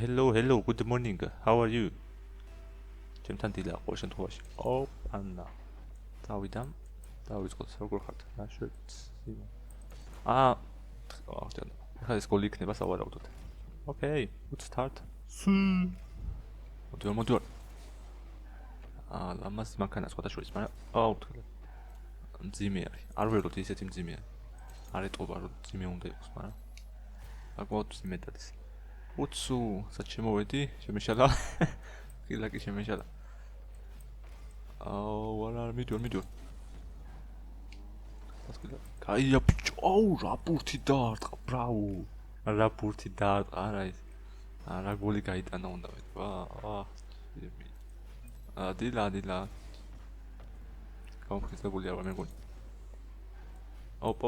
Hello, good morning. How are you? ჩემთან დილა ყოველ შემთხვევაში. ანა. დავიწყოთ როგორ ხართ? ნაშვიდ. ახლა ეს გოლი იქნება სავარაუდოდ. Okay, let's start. მოდი. ამას მანქანა სხვა და შორის, მაგრამ თქვენ. მძიმე არის. არ ვეროთ ისეთი მძიმე არის. არ ეტყობა რომ მძიმე უნდა იყოს, მაგრამ აკმაოდ მძიმედად ის. უცუ, სად შემოვედი? შემეშალა. ხილაკი შემეშალა. ვარა მიდიო. ასკიდა. კაია ბიჭო, რა ბურთი დაარტყა, ბრავო. რა ბურთი დაარტყა, არა ის. რა გოლი გაიტანა უნდა ვეთქვა. დილა. გამხიზებული არ ვარ მეგონი. ოპ.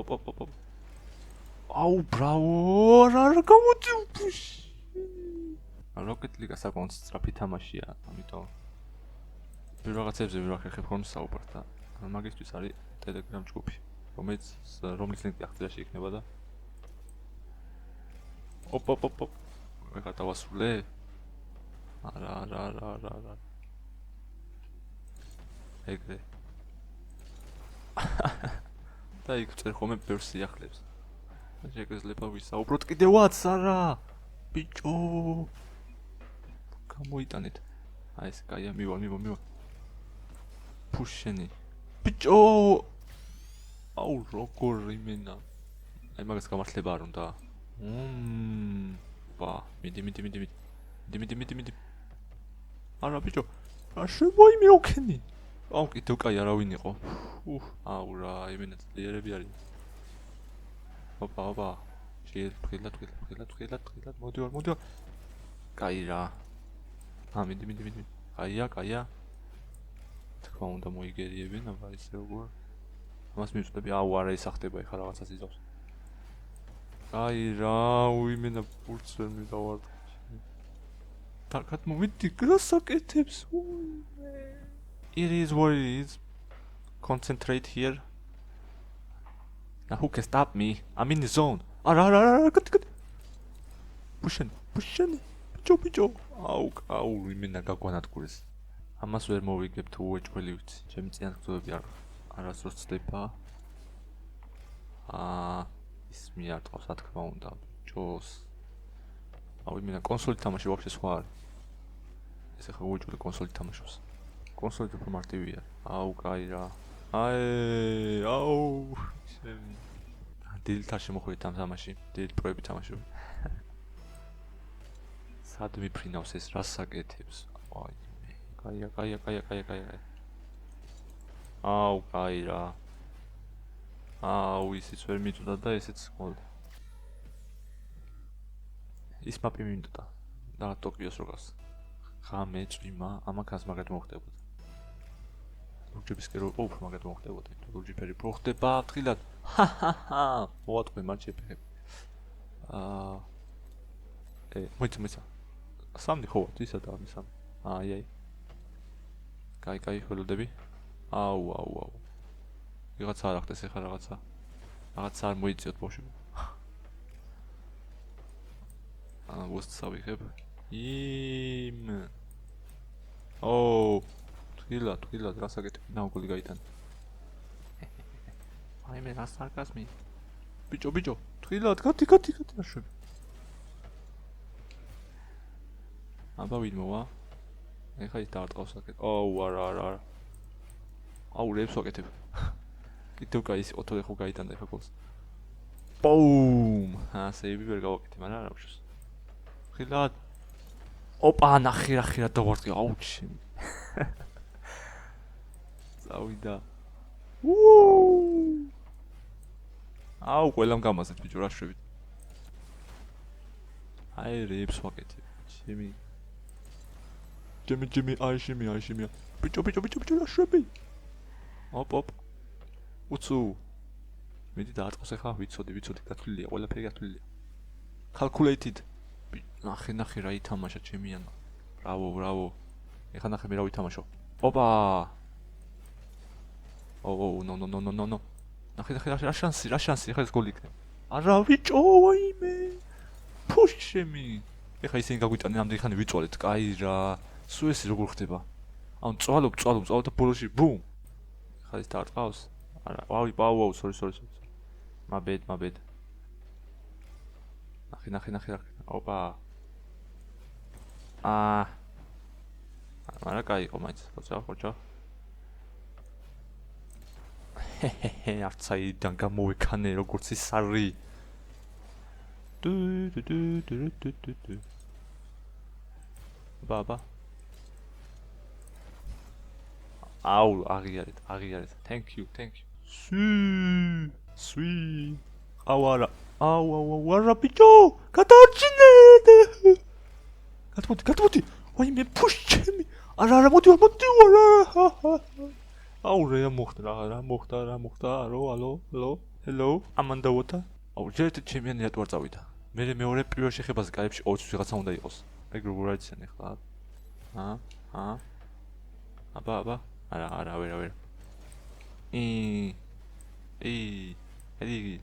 ბრავო, რა გამოდი უფუში. Rocket League საკმაოდ სწრაფი თამაშია, ამიტომ პირველ რაღაცებზე ვერ ვახერხებ ხოლმე საუბარს და მაგისთვის არის Telegram ჯგუფი, რომლის ლინკი აღწერაში იქნება და ოპ. რა დავასრულე? არა. ეგრე. და იქ წერ ხოლმე ბევრ სიახლეებს. შეგეძლება ვისაუბროთ კიდევაც არა. ბიჭო. გამოიტანეთ. აი ეს კაია მივა. ფუშენი. ბიჭო. როგორ იმენა. აი მაგას გამართლება არ უნდა. მიდი. არა ბიჭო. რა შემოიმე ოქენი. კიდევ კაი არავინ იყო. რა იმენა ძლიერები არის. ოპა. ფრთხილად. მოდი. კაი რა. მიდი. კაია. თქვა უნდა მოიგერიებენ, აბა ისე როგორ. ამას მივწდები, არა ის ახტება ეხლა რაღაცას იზავს. კაი რა, უიმენა პურცს ვერ მივდავართ. თარკად მოვიდი გასაკეთებს. It is what it is. Concentrate here. Now who can stop me? I'm in the zone. არა, კატ. Pusheni. ბიჭო. იმენა გაგვანადგურეს. ამას ვერ მოვიგებ თუ უეჭველი ვიცი. ჩემი წინა გზობები არასდროს ცდება. ის მიარტყავს, რა თქმა უნდა, ბიჭოს. იმენა კონსოლით თამაში ვაფშე სხვა არის. ეს ახლა უეჭველი კონსოლით თამაშობს. კონსოლით უფრო მარტივია. კაი რა. შემი. დილით არ შემოხვიდეთ ამ თამაში. დილით პროები თამაშობ. სად მიფრინავს ეს რას საკეთებს? კაია. კაი რა. ისიც ვერ მიწვდა და ესეც მოვიდა. ის მაპი მინდოდა. და ტოკიოს როგას. ღამე წვიმა, ამაკაც მაგათ მოხდებოდა. ლურჯებისკენ უფრო მაგათ მოხდებოდა. ლურჯიფერი უფრო ხდება თხილად. მოატყვე მარჩეფები. მოიცა. სამი ხო, ისა და ამის სამი. აი. კაი, ველოდები. ვიღაცა არ ახტეს ეხლა რაღაცა არ მოიწიოთ ბავშვი. ვუსტს ავიღებ. თილად რა საკეთებ? ნაუგული გაიტანა. მე რა სარკაზმი. ბიჭო, თილად, კათი აშვები. აბა ვინ მოვა? ეხლა ის დაარტყავს საკეთ. არა. რებს ვაკეთებ. კიდევ კაი ის ოთო ხო გაიტანდა ეხლა გოლს. ბუმ! სეივი ვერ გავაკეთე, მაგრამ არა უშავს. ხილად. ოპა, ნახე რა დავარტყი. აუჩი. წავიდა. ყველამ გამაზეთ ბიჭო, რა შვებით. რებს ვაკეთე. ჩემი აიშიმია. ბიჭო, რა შვები. ოპ. უცუ. მიდი დაარტყოს ახლა, ვიცოდი, გათვლილია, ყველაფერი გათვლილია. Calculated. ნახე რა ითამაშა ჩემიანა. ბრავო. ეხლა ნახე მე რა ვითამაშო. ოპა. no. ნახე რა შანსი, ეხლა ეს გოლი იქნება. არა ბიჭო, ვაიმე. ფუშემი. ეხა ისინი გაგვიტანენ ამდენი ხანი ვიწვალეთ. კაი რა. სულ ეს როგორ ხდება? ანუ წვალობ და ბოლოში ბუმ. ხა ის დაარტყავს? არა, ვაუ, sorry. My bad. ნახე. ოპა. მარა კაი იყო მაინც. ხოჭო. არცაიდან გამოვეკანე როგორც ის არი. ბაბა. აუ, აღიარეთ. Thank you. სვი. აუ, არა ბიჭო, გადაარჩინეთ. გადმოდი. ვაიმე ფუშჩემი. არა, მოდი. აუ, რა მოხდა? ალო. Hello. ამანდა ვოთა. აუ, ჯერ ჩემიანი რატო არ წავიდა? მე მეორე პირველ შეხებაზე კაიფში 20 ვიღაცა უნდა იყოს. ეგ როგორ არიციან ახლა? აბა. არა, ვერ. ედი.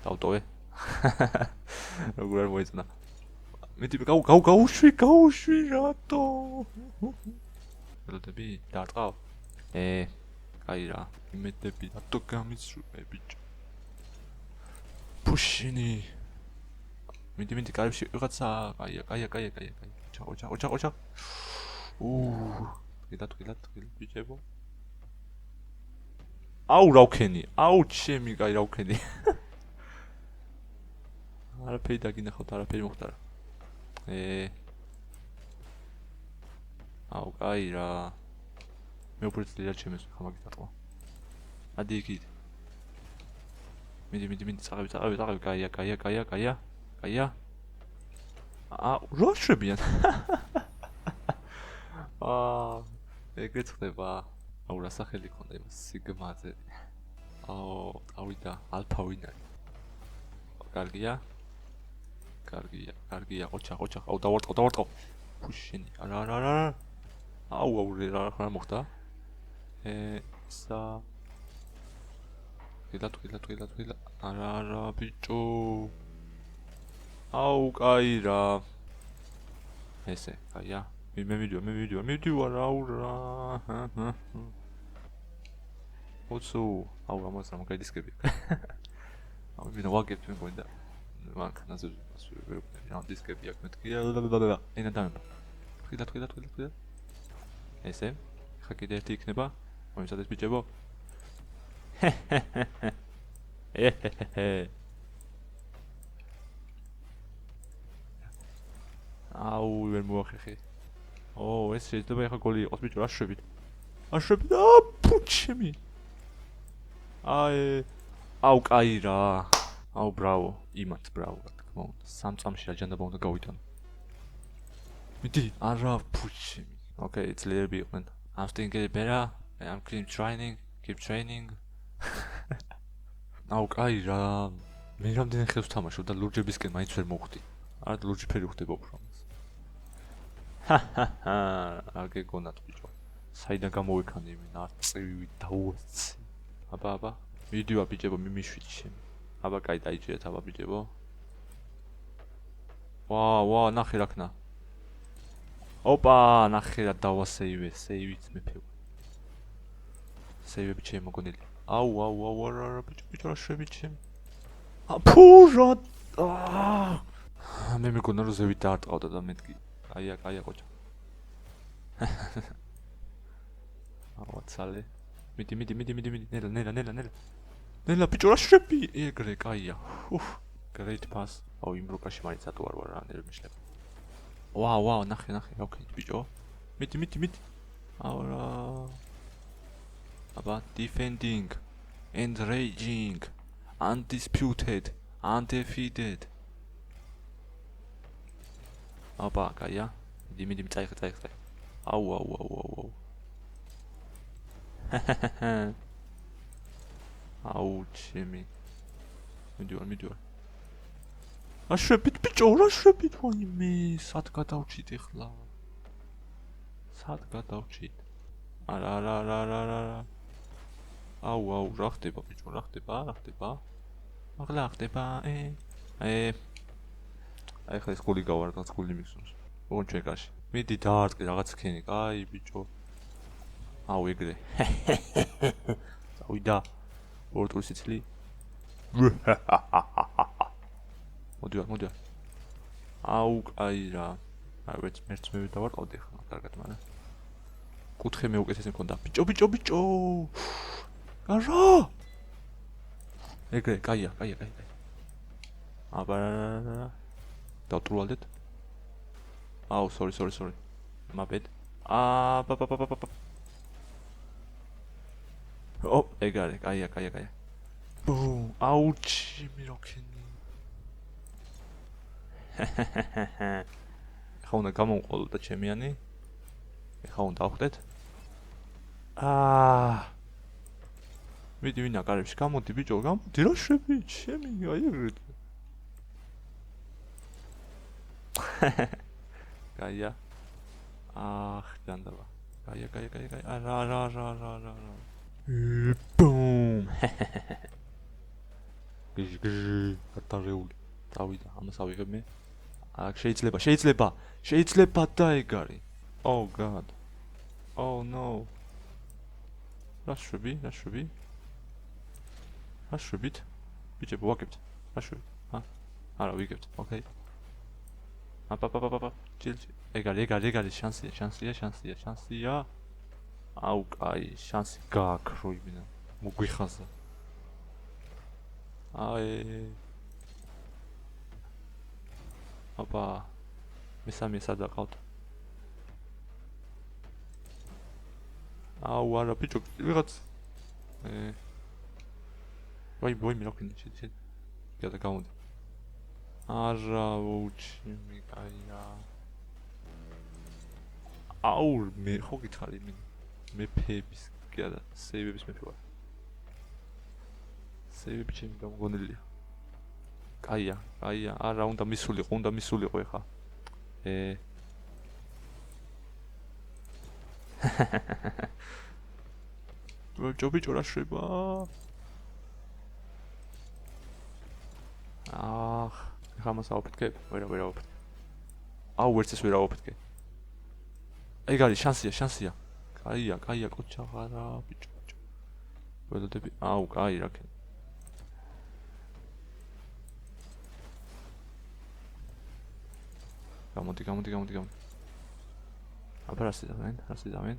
დავტოვე. როგორ არ მოიწნა. მეტი გაუშვი რატო? ველოდები დაარტყავ? კაი რა. იმედები რატო გამიცრუე ბიჭო. ფუშინი. მიდი კარებში ვიღაცა. კაია. ოჩა. თქილად ბიჭებო. აუ რა ვქენი? აუ ჩემი კაი რა ვქენი? არაფერი დაგინახავთ, არაფერი მოხდა რა. აუ კაი რა. მე უფრო ძლიერ ჩემს ხამაგით დარტყვა. ადი იქით. მიდი წაღები, კაია. აუ რა შევიან? ეგრეც ხდება. აუ რა სახელი ქონდა იმას სიგმაზე. აუ ავიდა ალფა ვინარი. კარგია. ოჩა. აუ დავარტყო. ფუშინი. არა. აუ რა მოხდა? თქილა. არა ბიჭო. აუ კაი რა. ესე, კაია. მე მივიდივარ, აუ რა. აუ ამას რა მაგდისკები. აუ მე ვაგებთ მე გონდა. მანქანაზე ვერ დისკები აქვს მეთქი. ენა დამება. თქილა. ესე, ხა კიდე ერთი იქნება. მომისადეს ბიჭებო. აუ ვერ მოახერხე. ეს შეიძლება ახლა გოლი იყოს ბიჭო, რა შვებით? ფუჩემი. აუ კაი რა. აუ ბრავო, იმათ ბრავო, რა თქმა უნდა. სამ წამში აჯანდა უნდა გავიტანო. მიდი, არა ფუჩემი. Okay, it's a little bit man. I'm still getting better. I'm keep training. აუ კაი რა. მე რამდენი ხელს ვთამაშობ და ლურჯებისკენ მაინც ვერ მოვხვდი. არა ლურჯი ფერი ხდება უფრო. არ გეკონათ ბიჭო. საიდან გამოვიქანე მე ნაწივი დაუაცი. აბა. ვიდეო ბიჭებო მიმიშვით შემ. აბა კაი დაიჭერეთ აბა ბიჭებო. ვა, ნახე რა ქნა. ოპა, ნახე რა სეივით მეფევა. სეივები ჩემ მოგონილი. აუ, რა ბიჭო რა შევიჩემ. ფუ რა. მე მეგონა რომ ზევით დაარტყავდა და მეთქი. კაია ყოჭა. ავაცალე. მიდი. ნელა ბიჭო რა შევი. ეგრე კაია. Great pass. აუ იმ რუკაში მაინც ატო არ ვარ რა ნერვი მიშლება. ვაუ, ნახე, ოკეი ბიჭო. მიდი. აუ რა. აბა defending and raging undisputed undefeated. აბა კაია. მიდი წაიხე. აუ. აუ ჩემი. მიდივარ. აშრებით ბიჭო, რა შვებით ვაიმე, სად გადავჭით ახლა? არა. აუ, რა ხდება ბიჭო, რა ხდება? აღლა ხდება, აი ხა ეს გული გავარ, რაღაც გული მიგზნოს. ოღონდ ჩვენ კარში. მიდი დაარტყი რაღაც ქენი, კაი ბიჭო. აუ ეგრე. წავიდა. ორტული სიცილი. მოდი. აუ კაი რა. აი ვერც მე დავარტყავდი ხა, კარგად, მაგრამ კუთხე მეუკეთესე მქონდა. ბიჭო. არა! ეგრე, კაია. აბა დავტრუალდეთ. აუ, sorry. მაბედ. აბა. ო, ეგარე, კაია. ბუმ, აუჩი, მიროქენი. ეხლა უნდა გამოვყოლო და ჩემიანი. ეხლა უნდა ავხდეთ. მიდი ვინა კარებში, გამოდი ბიჭო, გამოდი, რა შვები, ჩემი, აი ეგრეთ. კაია. ჯანდაბა. კაია. არა. ბუმ. გიჟ, ატარეული. წავიდა, ამას ავიღებ მე. აქ შეიძლება და ეგარი. Oh god. Oh no. რა შვები? რა შვებით? ბიჭებო, ვაკებთ. რა შვები? არა, ვიგებთ. Okay. აპა. ჯილ. ეგარი, შანსია. აუ, კაი, შანსი გააქრო იმენა. მოგვიხაზა. აპა. მესამე სადაყავთ. აუ, არა, ბიჭო, ვიღაც. ვაი, მიროქენი, შედი. გადა გამოდი. არა, უჩი, მიკაია. აუ, მე ხო გითხარი მეფეების, გადა, სეივების მეფე ვარ. სეივები ჩემი გამოგონილია. კაია, არა, უნდა მისულიყო ეხა. ბიჭო რა შვება? ეხა მას ავაფეთქებ? ვერ ავაფეთქებ. აუ, ვერც ეს ვერ ავაფეთქე. ეგარი, შანსია. კაია, კოჩა ღარა, ბიჭო. ველოდები, აუ, კაი რა ქენ. გამოდი. აბა რა სიზავენ?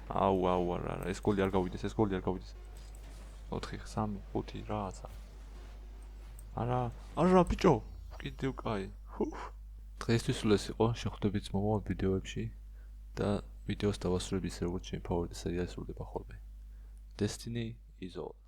აუ, არა, ეს გოლი არ გავიდეს. 4, 3, 5 რააცა. არა, ბიჭო, კიდევ კაი. დღეისთვის სულ ეს იყო, შეხვდებით მომავალ ვიდეოებში და ვიდეოს დავასრულებ ისე როგორც ჩემი ფავორიტი სერიალი სრულდება ხოლმე. Destiny is all.